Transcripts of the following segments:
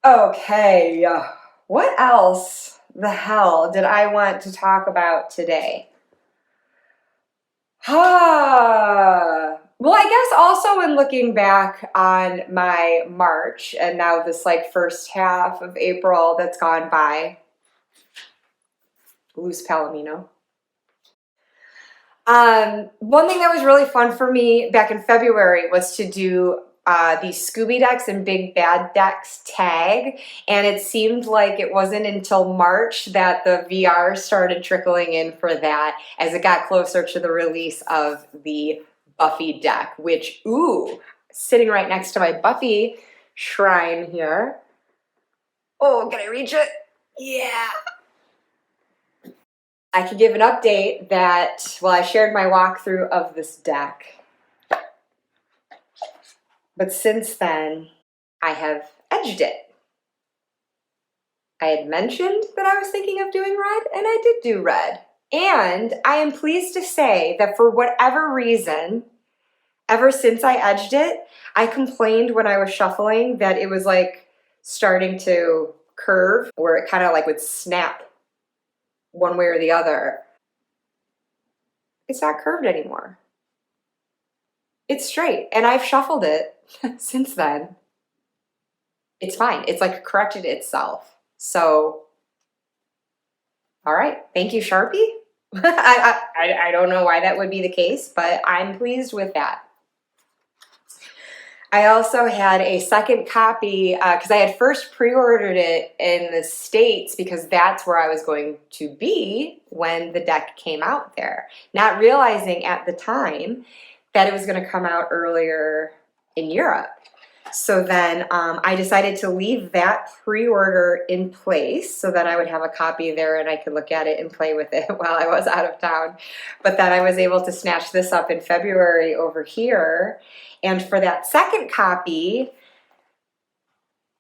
Okay, what else the hell did I want to talk about today? Well, I guess also in looking back on my March and now this like first half of April that's gone by, loose palomino. One thing that was really fun for me back in February was to do the Scooby Decks and Big Bad Decks tag, and it seemed like it wasn't until March that the VR started trickling in for that as it got closer to the release of the Buffy deck, which, ooh, sitting right next to my Buffy shrine here. Oh, can I reach it? Yeah. I could give an update that, well, I shared my walkthrough of this deck, but since then, I have edged it. I had mentioned that I was thinking of doing red, and I did do red. And I am pleased to say that for whatever reason, ever since I edged it, I complained when I was shuffling that it was like starting to curve, where it kind of like would snap one way or the other. It's not curved anymore. It's straight, and I've shuffled it since then. It's fine. It's like corrected itself. So, all right. Thank you, Sharpie. I don't know why that would be the case, but I'm pleased with that. I also had a second copy because I had first pre-ordered it in the States because that's where I was going to be when the deck came out there. Not realizing at the time that it was going to come out earlier in Europe. So then I decided to leave that pre-order in place so that I would have a copy there and I could look at it and play with it while I was out of town. But then I was able to snatch this up in February over here. And for that second copy,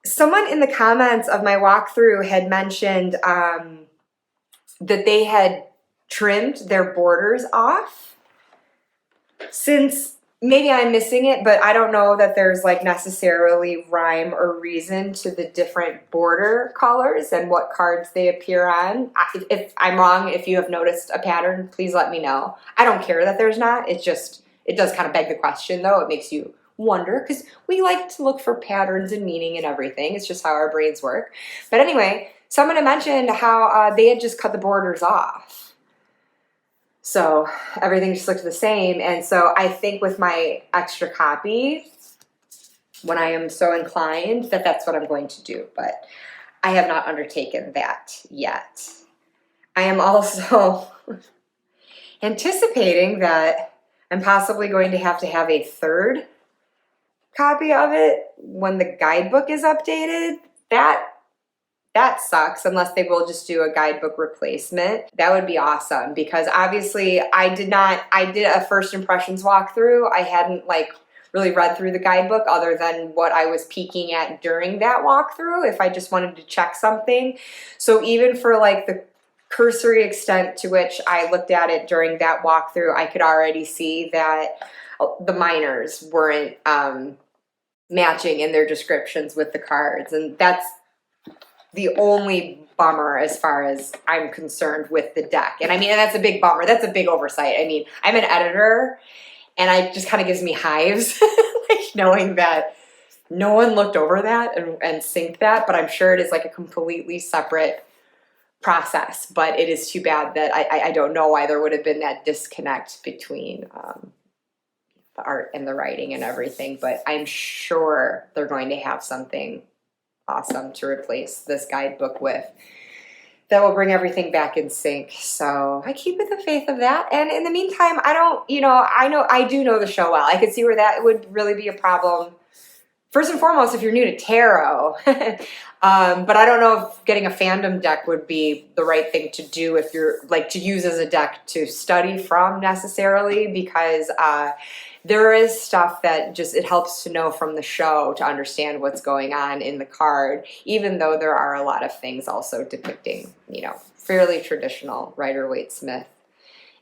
someone in the comments of my walkthrough had mentioned that they had trimmed their borders off. Since maybe I'm missing it, but I don't know that there's like necessarily rhyme or reason to the different border colors and what cards they appear on. If I'm wrong, if you have noticed a pattern, please let me know. I don't care that there's not. It's just, it does kind of beg the question though. It makes you wonder because we like to look for patterns and meaning and everything. It's just how our brains work. But anyway, someone had mentioned how they had just cut the borders off. So everything just looked the same. And so I think with my extra copy, when I am so inclined, that that's what I'm going to do. But I have not undertaken that yet. I am also anticipating that I'm possibly going to have a third copy of it when the guidebook is updated. That sucks unless they will just do a guidebook replacement. That would be awesome because obviously I did a first impressions walkthrough. I hadn't like really read through the guidebook other than what I was peeking at during that walkthrough if I just wanted to check something. So even for like the cursory extent to which I looked at it during that walkthrough, I could already see that the minors weren't matching in their descriptions with the cards. And that's the only bummer as far as I'm concerned with the deck. And I mean, and that's a big bummer. That's a big oversight. I mean, I'm an editor and it just kind of gives me hives like knowing that no one looked over that and synced that, but I'm sure it is like a completely separate process. But it is too bad that I don't know why there would have been that disconnect between the art and the writing and everything. But I'm sure they're going to have something awesome to replace this guidebook with that will bring everything back in sync. So I keep with the faith of that. And in the meantime, I do know the show well. I could see where that would really be a problem. First and foremost, if you're new to tarot, but I don't know if getting a fandom deck would be the right thing to do if you're like to use as a deck to study from necessarily, because there is stuff that just, it helps to know from the show to understand what's going on in the card, even though there are a lot of things also depicting, fairly traditional Rider-Waite-Smith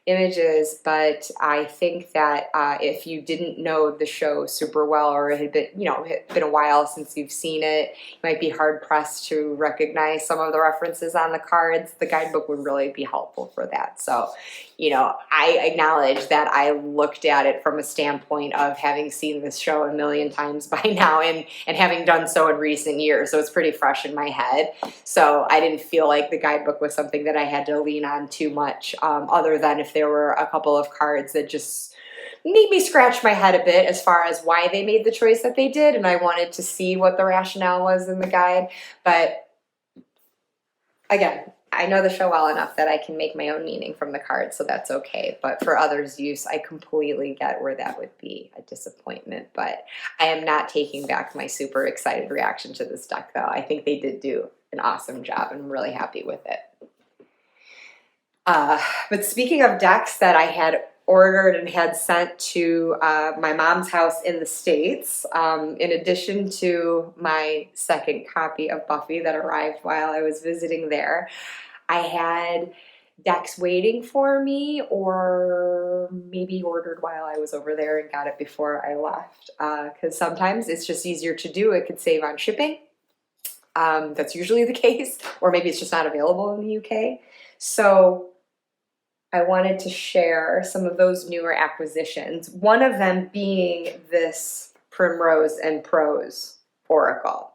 images, but I think that if you didn't know the show super well, or it had been, you know, it had been a while since you've seen it, you might be hard pressed to recognize some of the references on the cards. The guidebook would really be helpful for that. So, you know, I acknowledge that I looked at it from a standpoint of having seen this show a million times by now, and having done so in recent years, so it's pretty fresh in my head. So I didn't feel like the guidebook was something that I had to lean on too much, other than if there were a couple of cards that just made me scratch my head a bit as far as why they made the choice that they did, and I wanted to see what the rationale was in the guide. But again, I know the show well enough that I can make my own meaning from the cards, so that's okay. But for others' use, I completely get where that would be a disappointment. But I am not taking back my super excited reaction to this deck, though. I think they did do an awesome job, and I'm really happy with it. But speaking of decks that I had ordered and had sent to my mom's house in the States, in addition to my second copy of Buffy that arrived while I was visiting there, I had decks waiting for me, or maybe ordered while I was over there and got it before I left, because sometimes it's just easier to do. It could save on shipping. That's usually the case, or maybe it's just not available in the UK. So I wanted to share some of those newer acquisitions, one of them being this Primrose and Prose Oracle.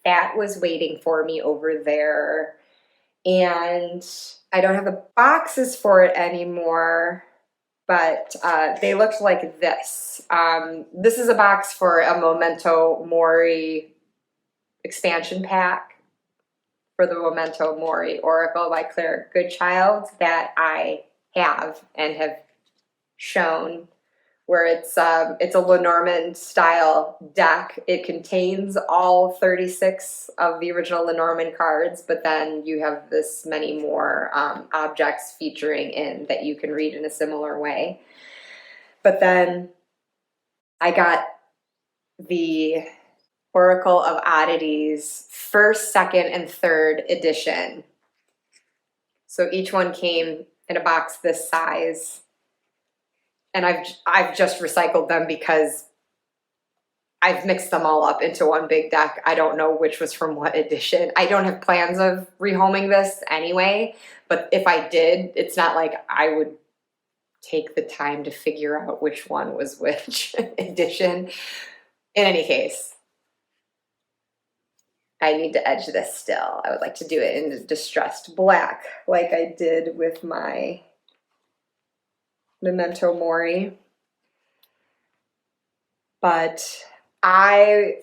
That was waiting for me over there, and I don't have the boxes for it anymore, but they looked like this. This is a box for a Memento Mori expansion pack for the Memento Mori Oracle by Claire Goodchild that I have and have shown, where it's a Lenormand style deck. It contains all 36 of the original Lenormand cards, but then you have this many more objects featuring in that you can read in a similar way. But then I got the Oracle of Oddities first, second, and third edition. So each one came in a box this size. And I've just recycled them because I've mixed them all up into one big deck. I don't know which was from what edition. I don't have plans of rehoming this anyway, but if I did, it's not like I would take the time to figure out which one was which edition. In any case, I need to edge this still. I would like to do it in distressed black like I did with my Memento Mori. But I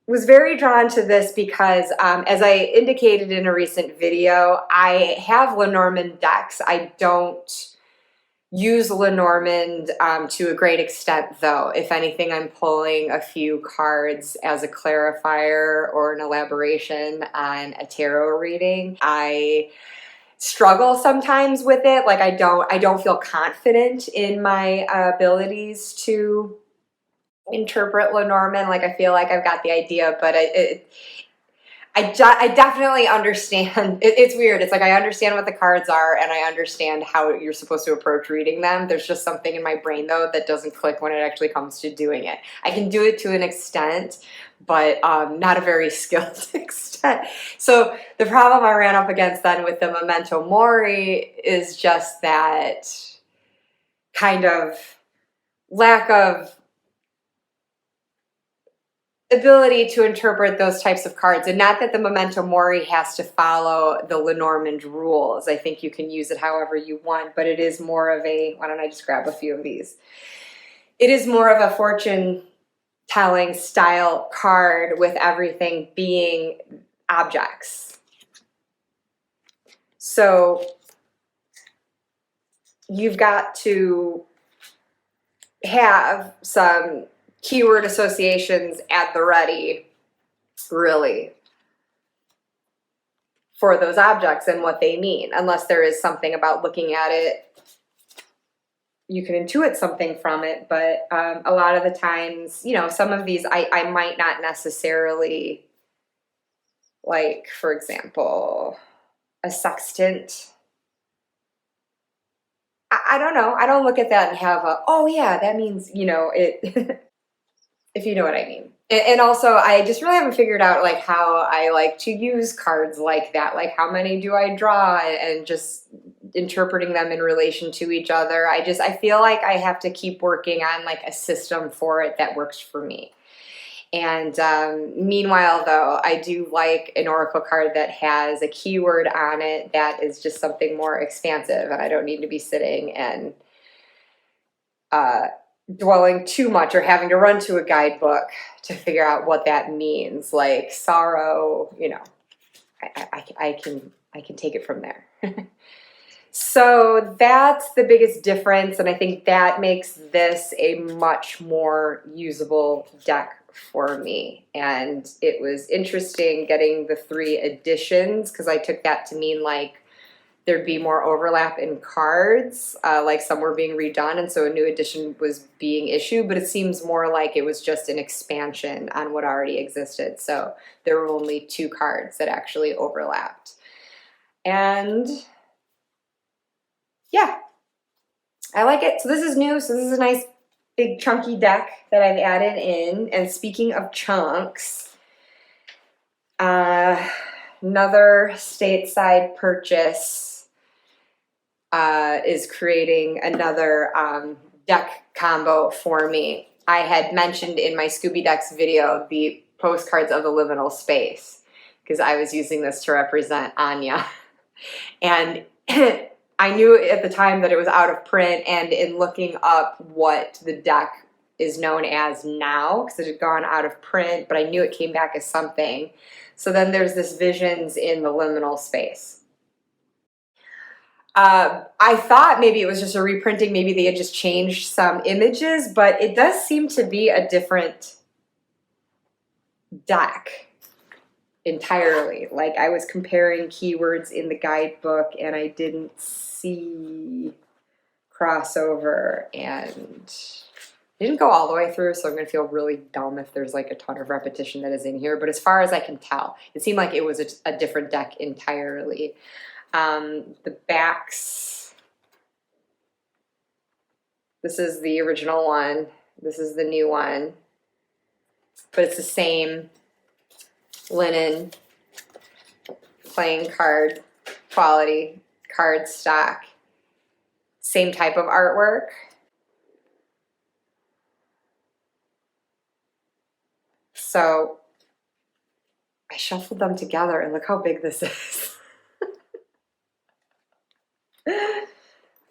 was very drawn to this because, as I indicated in a recent video, I have Lenormand decks. I don't use Lenormand to a great extent, though. If anything, I'm pulling a few cards as a clarifier or an elaboration on a tarot reading. I struggle sometimes with it. Like I don't feel confident in my abilities to interpret Lenormand. Like I feel like I've got the idea, but I definitely understand. It's weird. It's like I understand what the cards are, and I understand how you're supposed to approach reading them. There's just something in my brain, though, that doesn't click when it actually comes to doing it. I can do it to an extent, but not a very skilled extent. So the problem I ran up against then with the Memento Mori is just that kind of lack of ability to interpret those types of cards. And not that the Memento Mori has to follow the Lenormand rules. I think you can use it however you want, but it is more of a, why don't I just grab a few of these? It is more of a fortune telling style card with everything being objects. So you've got to have some keyword associations at the ready, really, for those objects and what they mean. Unless there is something about looking at it, you can intuit something from it, but a lot of the times, you know, some of these I might not necessarily, like, for example, a sextant. I don't know. I don't look at that and have a, oh yeah, that means, you know, it, if you know what I mean. And also, I just really haven't figured out like how I like to use cards like that. Like how many do I draw, and just interpreting them in relation to each other. I feel like I have to keep working on like a system for it that works for me. And meanwhile, though, I do like an oracle card that has a keyword on it that is just something more expansive, and I don't need to be sitting and dwelling too much or having to run to a guidebook to figure out what that means. Like sorrow, you know, I can take it from there. So that's the biggest difference, and I think that makes this a much more usable deck for me. And it was interesting getting the 3 editions, because I took that to mean like there'd be more overlap in cards, like some were being redone, and so a new edition was being issued, but it seems more like it was just an expansion on what already existed. So there were only 2 cards that actually overlapped. And yeah, I like it. So this is new. So this is a nice big chunky deck that I've added in. And speaking of chunks, another stateside purchase is creating another deck combo for me. I had mentioned in my Scooby Decks video the postcards of the Liminal Space, because I was using this to represent Anya. And I knew at the time that it was out of print, and in looking up what the deck is known as now, because it had gone out of print, but I knew it came back as something. So then there's this Visions in the Liminal Space. I thought maybe it was just a reprinting, maybe they had just changed some images, but it does seem to be a different deck entirely. Like I was comparing keywords in the guidebook and I didn't see crossover, and it didn't go all the way through, so I'm gonna feel really dumb if there's like a ton of repetition that is in here, but as far as I can tell, it seemed like it was a different deck entirely. The backs, this is the original one, this is the new one, but it's the same linen playing card quality, card stock, same type of artwork. So I shuffled them together and look how big this is.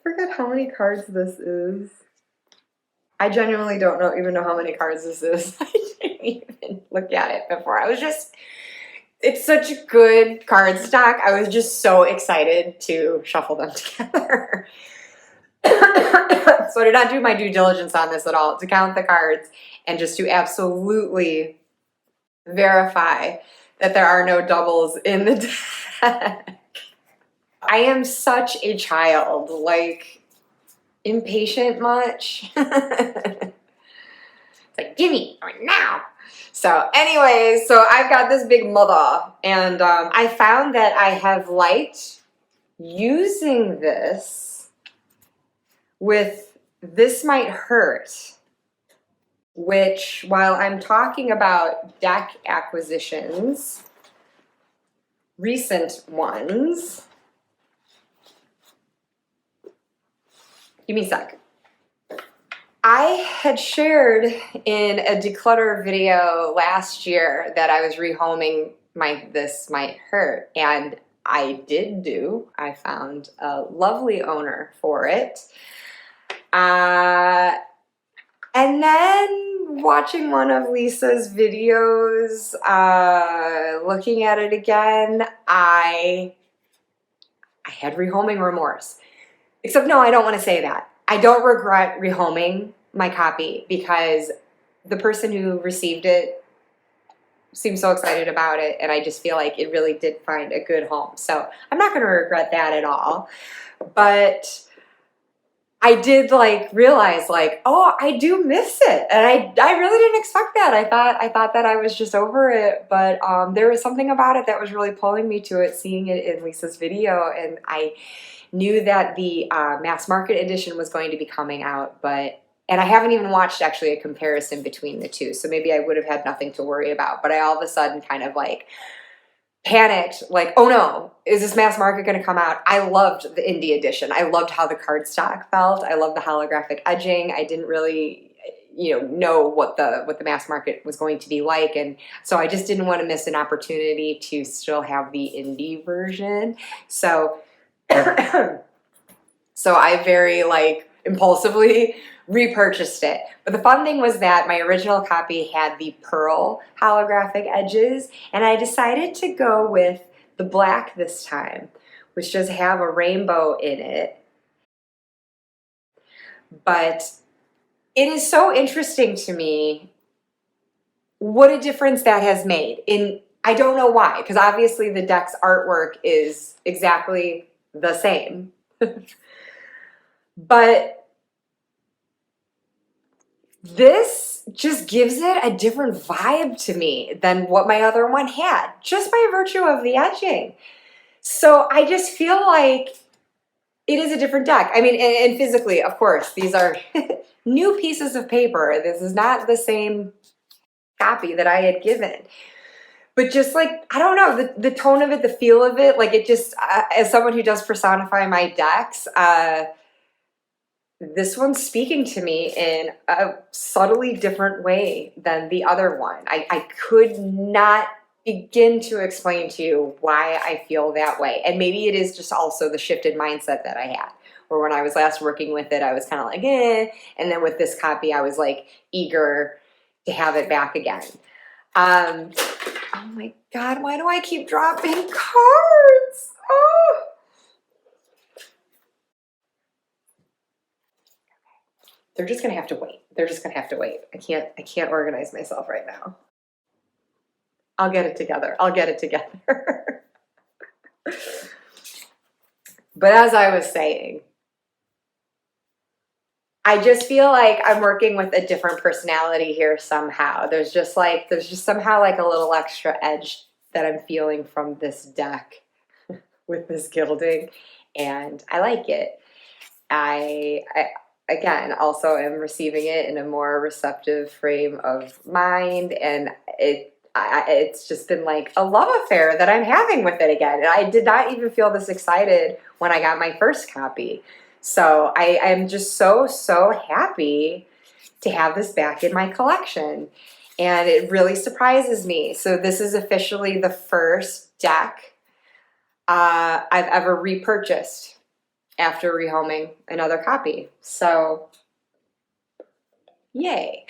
Forget how many cards this is. I genuinely don't even know how many cards this is. I didn't even look at it before. I was just, it's such a good card stock. I was just so excited to shuffle them together. So I did not do my due diligence on this at all, to count the cards and just to absolutely verify that there are no doubles in the deck. I am such a child, like, impatient much. It's like, gimme, now. So anyways, so I've got this big mother, and I found that I have liked using this with This Might Hurt, which, while I'm talking about deck acquisitions, recent ones, give me a sec. I had shared in a declutter video last year that I was rehoming my This Might Hurt, and I did do. I found a lovely owner for it. And then watching one of Lisa's videos, looking at it again, I had rehoming remorse. Except no, I don't want to say that. I don't regret rehoming my copy because the person who received it seemed so excited about it, and I just feel like it really did find a good home. So I'm not going to regret that at all. But I did like realize like, oh, I do miss it. And I really didn't expect that. I thought that I was just over it, but there was something about it that was really pulling me to it, seeing it in Lisa's video, and I knew that the mass market edition was going to be coming out, and I haven't even watched actually a comparison between the two, so maybe I would have had nothing to worry about, but I all of a sudden kind of like panicked, like, oh no, is this mass market going to come out? I loved the indie edition. I loved how the cardstock felt. I loved the holographic edging. I didn't really, know what the mass market was going to be like, and so I just didn't want to miss an opportunity to still have the indie version. So, so I very like impulsively repurchased it. But the fun thing was that my original copy had the pearl holographic edges, and I decided to go with the black this time, which does have a rainbow in it. But it is so interesting to me what a difference that has made. I don't know why, because obviously the deck's artwork is exactly the same. But this just gives it a different vibe to me than what my other one had, just by virtue of the edging. So I just feel like it is a different deck. I mean, and physically, of course, these are new pieces of paper. This is not the same copy that I had given. But just like, I don't know, the tone of it, the feel of it, like it just, as someone who does personify my decks, this one's speaking to me in a subtly different way than the other one. I could not begin to explain to you why I feel that way. And maybe it is just also the shifted mindset that I had. Or when I was last working with it, I was kind of like, eh. And then with this copy, I was like eager to have it back again. Oh my God, why do I keep dropping cards? Oh. They're just gonna have to wait. They're just gonna have to wait. I can't organize myself right now. I'll get it together. I'll get it together. But as I was saying, I just feel like I'm working with a different personality here somehow. There's just somehow like a little extra edge that I'm feeling from this deck with this gilding, and I like it. I again also am receiving it in a more receptive frame of mind, and it's just been like a love affair that I'm having with it again. And I did not even feel this excited when I got my first copy. So I am just so happy to have this back in my collection. And it really surprises me. So this is officially the first deck I've ever repurchased after rehoming another copy. So, yay.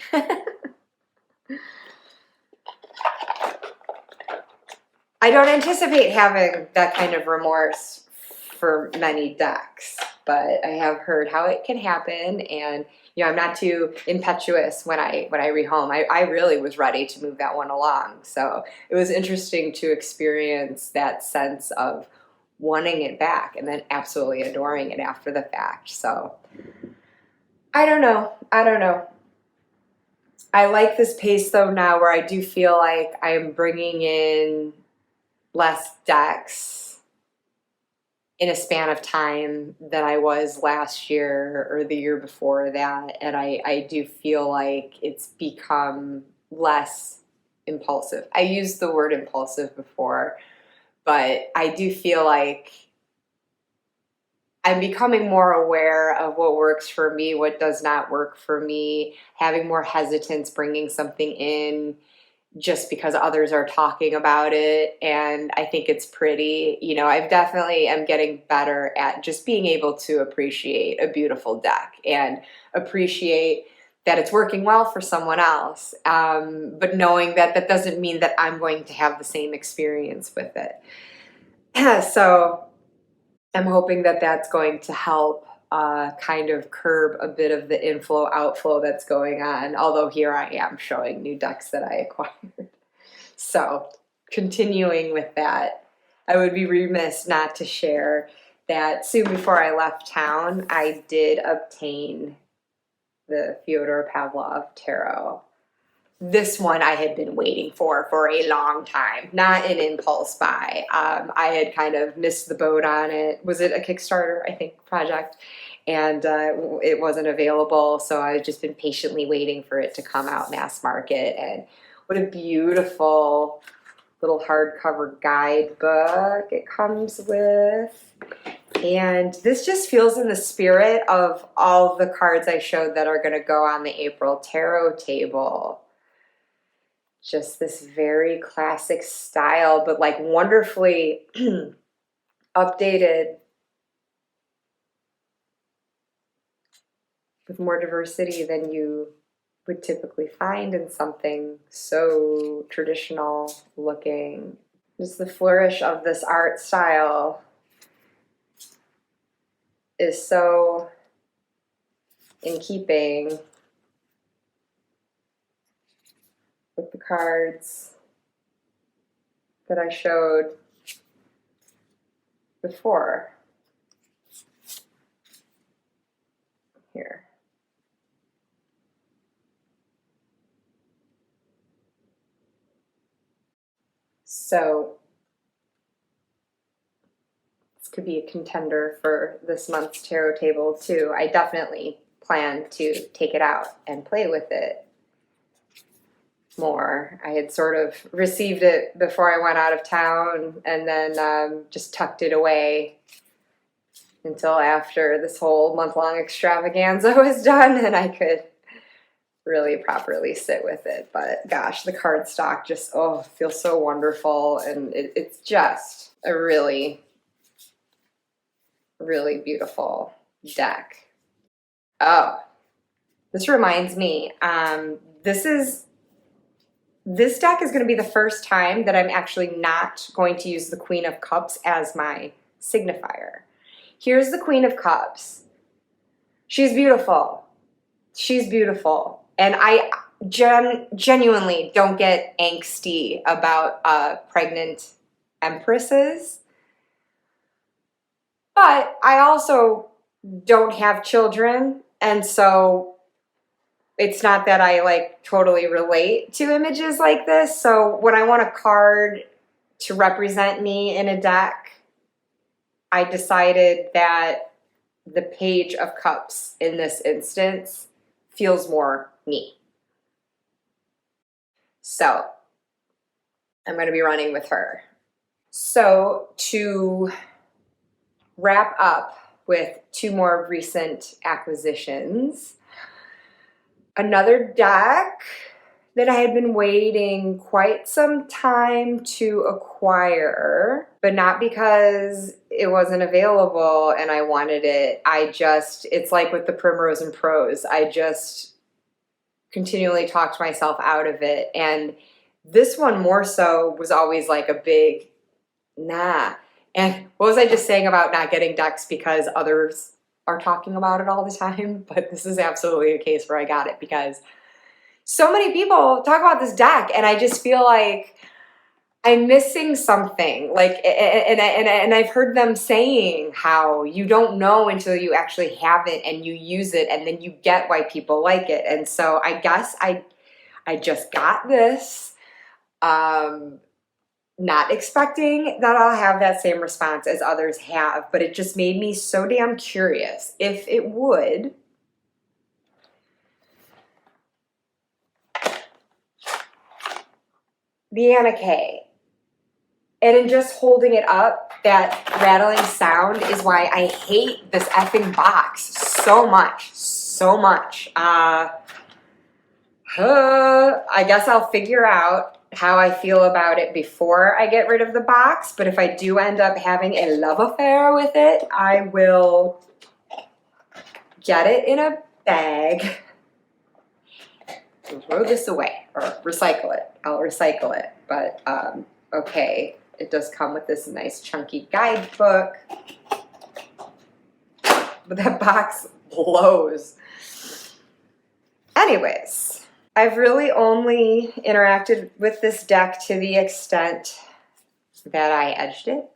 I don't anticipate having that kind of remorse for many decks, but I have heard how it can happen, and I'm not too impetuous when I rehome. I really was ready to move that one along, so it was interesting to experience that sense of wanting it back and then absolutely adoring it after the fact. So I don't know. I like this pace though now, where I do feel like I am bringing in less decks in a span of time than I was last year or the year before that. And I do feel like it's become less impulsive. I used the word impulsive before, but I do feel like I'm becoming more aware of what works for me, what does not work for me, having more hesitance bringing something in just because others are talking about it and I think it's pretty. I definitely am getting better at just being able to appreciate a beautiful deck and appreciate that it's working well for someone else, but knowing that that doesn't mean that I'm going to have the same experience with it. So I'm hoping that that's going to help kind of curb a bit of the inflow outflow that's going on, although here I am showing new decks that I acquired. So continuing with that, I would be remiss not to share that soon before I left town, I did obtain the Fyodor Pavlov Tarot. This one I had been waiting for a long time, not an impulse buy. I had kind of missed the boat on it. Was it a Kickstarter, I think, project? And it wasn't available, so I've just been patiently waiting for it to come out mass market. And what a beautiful little hardcover guidebook it comes with. And this just feels in the spirit of all the cards I showed that are going to go on the April tarot table. Just this very classic style, but like wonderfully updated with more diversity than you would typically find in something so traditional looking. Just the flourish of this art style is so in keeping with the cards that I showed before. Here. So this could be a contender for this month's tarot table too. I definitely plan to take it out and play with it more. I had sort of received it before I went out of town and then just tucked it away until after this whole month-long extravaganza was done and I could really properly sit with it. But gosh, the cardstock just, feels so wonderful, and it's just a really, really beautiful deck. Oh, this reminds me, this deck is going to be the first time that I'm actually not going to use the Queen of Cups as my signifier. Here's the Queen of Cups. She's beautiful. She's beautiful. And I genuinely don't get angsty about pregnant empresses. But I also don't have children. And so it's not that I like totally relate to images like this. So when I want a card to represent me in a deck, I decided that the Page of Cups in this instance feels more me. So I'm going to be running with her. So to wrap up with two more recent acquisitions, another deck that I had been waiting quite some time to acquire, but not because it wasn't available and I wanted it. It's like with the Primrose and Prose, I just continually talked myself out of it. And this one more so was always like a big, nah. And what was I just saying about not getting decks because others are talking about it all the time? But this is absolutely a case where I got it because so many people talk about this deck and I just feel like I'm missing something. Like, and I've heard them saying how you don't know until you actually have it and you use it and then you get why people like it. And so I guess I just got this, not expecting that I'll have that same response as others have, but it just made me so damn curious if it would the Anna K. And in just holding it up, that rattling sound is why I hate this effing box so much, so much. I guess I'll figure out how I feel about it before I get rid of the box, but if I do end up having a love affair with it, I will get it in a bag and throw this away, or recycle it. I'll recycle it, but okay. It does come with this nice chunky guidebook, but that box blows. Anyways, I've really only interacted with this deck to the extent that I edged it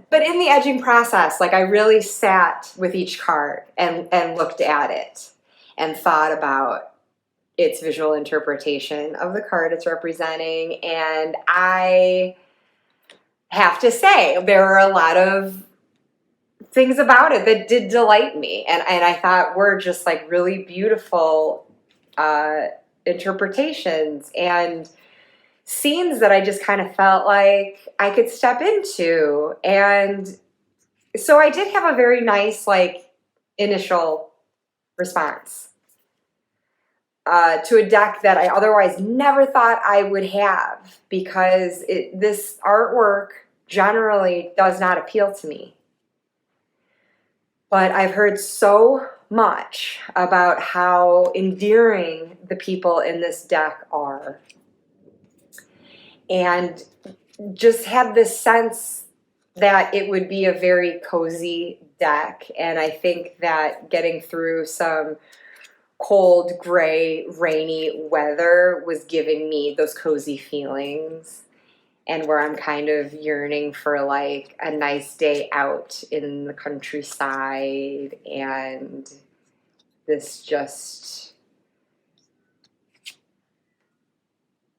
But in the edging process, like I really sat with each card and looked at it and thought about its visual interpretation of the card it's representing. And I have to say, there are a lot of things about it that did delight me. And I thought were just like really beautiful interpretations and scenes that I just kind of felt like I could step into. And so I did have a very nice, like, initial response to a deck that I otherwise never thought I would have, because this artwork generally does not appeal to me. But I've heard so much about how endearing the people in this deck are, and just had this sense that it would be a very cozy deck. And I think that getting through some cold, gray, rainy weather was giving me those cozy feelings, and where I'm kind of yearning for like a nice day out in the countryside. And this just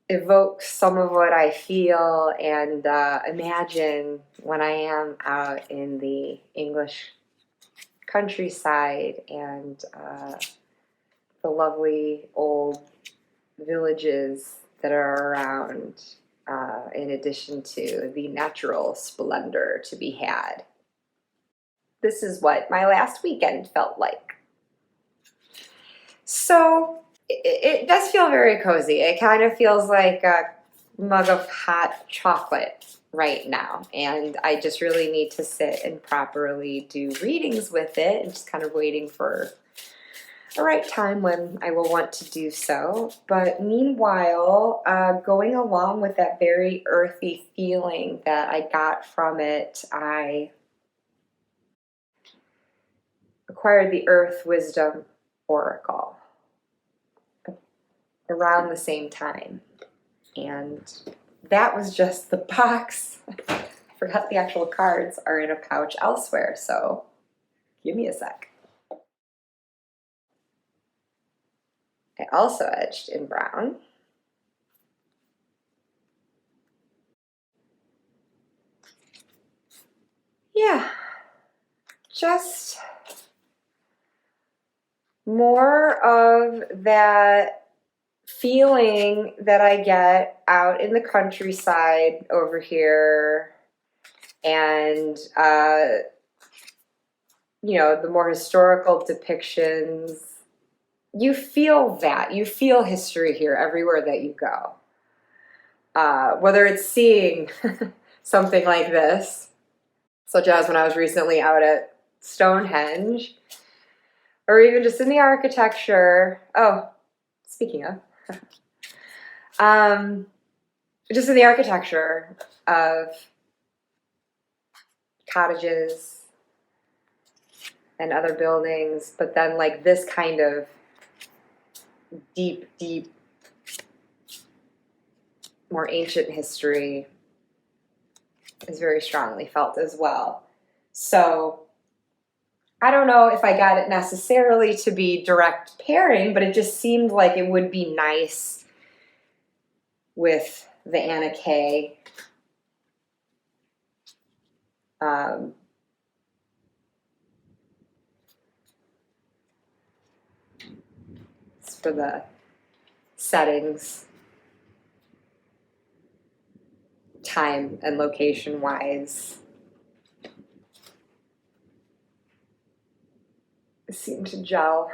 evokes some of what I feel and imagine when I am out in the English countryside and the lovely old villages that are around, in addition to the natural splendor to be had. This is what my last weekend felt like. So it does feel very cozy. It kind of feels like a mug of hot chocolate right now. And I just really need to sit and properly do readings with it, and just kind of waiting for the right time when I will want to do so. But meanwhile, going along with that very earthy feeling that I got from it, I acquired the Earth Wisdom Oracle around the same time. And that was just the box. I forgot the actual cards are in a pouch elsewhere, so give me a sec. I also edged in brown. Yeah, just more of that feeling that I get out in the countryside over here, and you know, the more historical depictions. You feel that. You feel history here everywhere that you go. Whether it's seeing something like this, such as when I was recently out at Stonehenge, or even just in the architecture. Oh, speaking of, just in the architecture of cottages and other buildings, but then like this kind of deep, deep, more ancient history is very strongly felt as well. So I don't know if I got it necessarily to be direct pairing, but it just seemed like it would be nice with the Anna Kay. For the settings, time and location wise, it seemed to gel.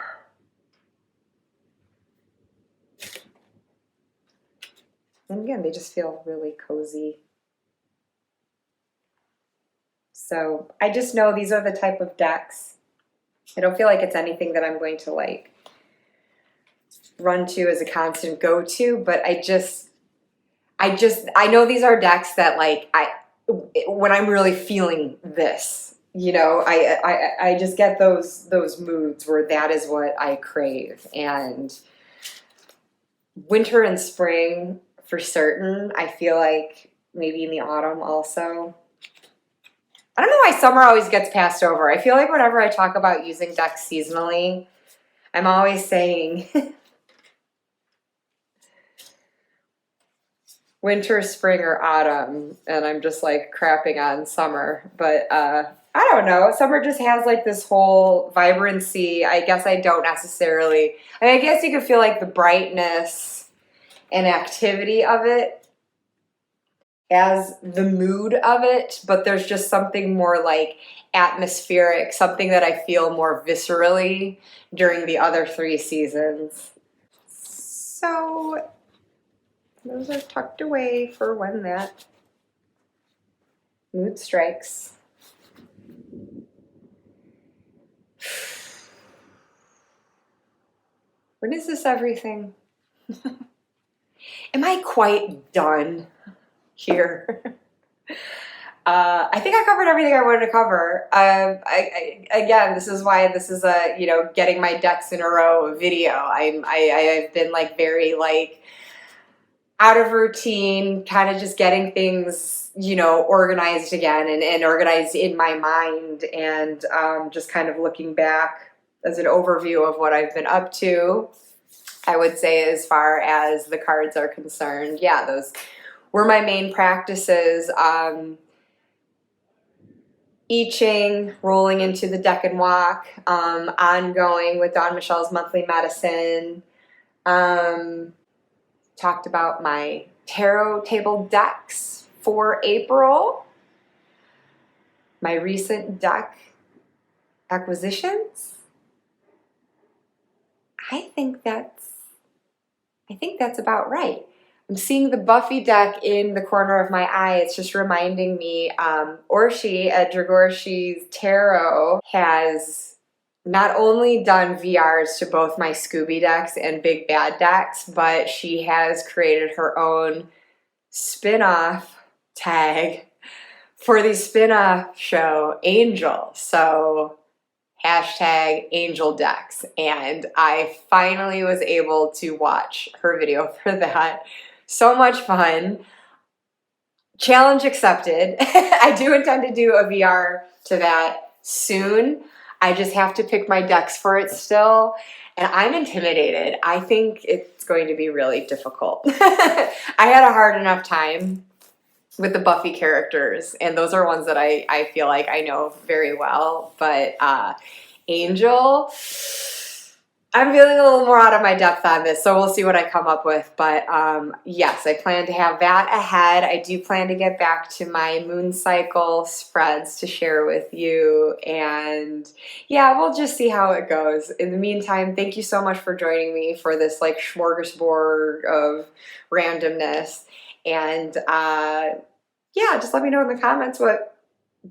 And again, they just feel really cozy. So I just know these are the type of decks. I don't feel like it's anything that I'm going to like run to as a constant go-to, but I know these are decks that like when I'm really feeling this, you know, I just get those moods where that is what I crave. And winter and spring for certain, I feel like maybe in the autumn also. I don't know why summer always gets passed over. I feel like whenever I talk about using decks seasonally, I'm always saying winter, spring, or autumn, and I'm just like crapping on summer. But I don't know. Summer just has like this whole vibrancy. I guess I don't necessarily. I mean, I guess you could feel like the brightness and activity of it as the mood of it, but there's just something more like atmospheric, something that I feel more viscerally during the other 3 seasons. So those are tucked away for when that mood strikes. When is this everything? Am I quite done here? I think I covered everything I wanted to cover. Again, this is why this is a, you know, getting my decks in a row video. I've been like very like out of routine, kind of just getting things, you know, organized again and organized in my mind, and just kind of looking back as an overview of what I've been up to. I would say as far as the cards are concerned, yeah, those were my main practices. I Ching, rolling into the deck and walk, ongoing with Dawn Michelle's monthly medicine. Talked about my tarot table decks for April, my recent deck acquisitions. I think that's about right. I'm seeing the Buffy deck in the corner of my eye. It's just reminding me, Orshi at Dragorshi's Tarot has not only done VRs to both my Scooby decks and Big Bad decks, but she has created her own spin-off tag for the spin-off show Angel. So hashtag Angel Decks. And I finally was able to watch her video for that. So much fun. Challenge accepted. I do intend to do a VR to that soon. I just have to pick my decks for it still. And I'm intimidated. I think it's going to be really difficult. I had a hard enough time with the Buffy characters, and those are ones that I feel like I know very well. But Angel, I'm feeling a little more out of my depth on this, so we'll see what I come up with. But yes, I plan to have that ahead. I do plan to get back to my moon cycle spreads to share with you. And yeah, we'll just see how it goes. In the meantime, thank you so much for joining me for this like smorgasbord of randomness. And yeah, just let me know in the comments what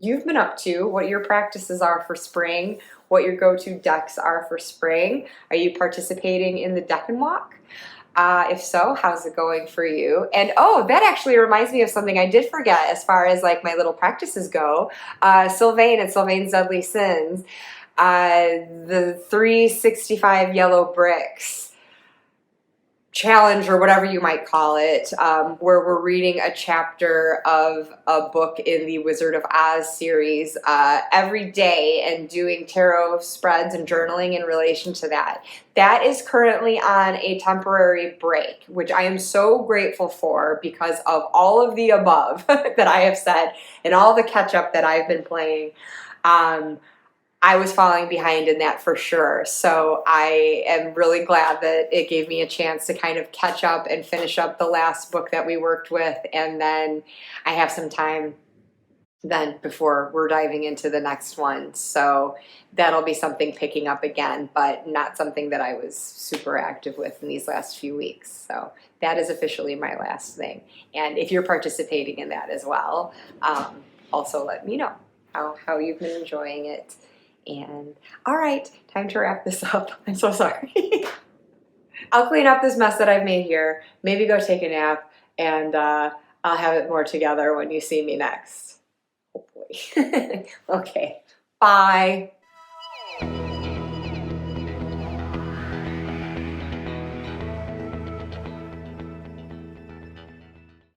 you've been up to, what your practices are for spring, what your go-to decks are for spring. Are you participating in the deck and walk? If so, how's it going for you? And oh, that actually reminds me of something I did forget as far as like my little practices go. Sylvain and Sylvain's Deadly Sins, the 365 yellow bricks challenge, or whatever you might call it, where we're reading a chapter of a book in the Wizard of Oz series every day and doing tarot spreads and journaling in relation to that. That is currently on a temporary break, which I am so grateful for because of all of the above that I have said and all the catch up that I've been playing. I was falling behind in that for sure. So I am really glad that it gave me a chance to kind of catch up and finish up the last book that we worked with. And then I have some time then before we're diving into the next one. So that'll be something picking up again, but not something that I was super active with in these last few weeks. So that is officially my last thing. And if you're participating in that as well, also let me know how you've been enjoying it. And all right, time to wrap this up. I'm so sorry. I'll clean up this mess that I've made here, maybe go take a nap, and I'll have it more together when you see me next. Hopefully. Okay, bye.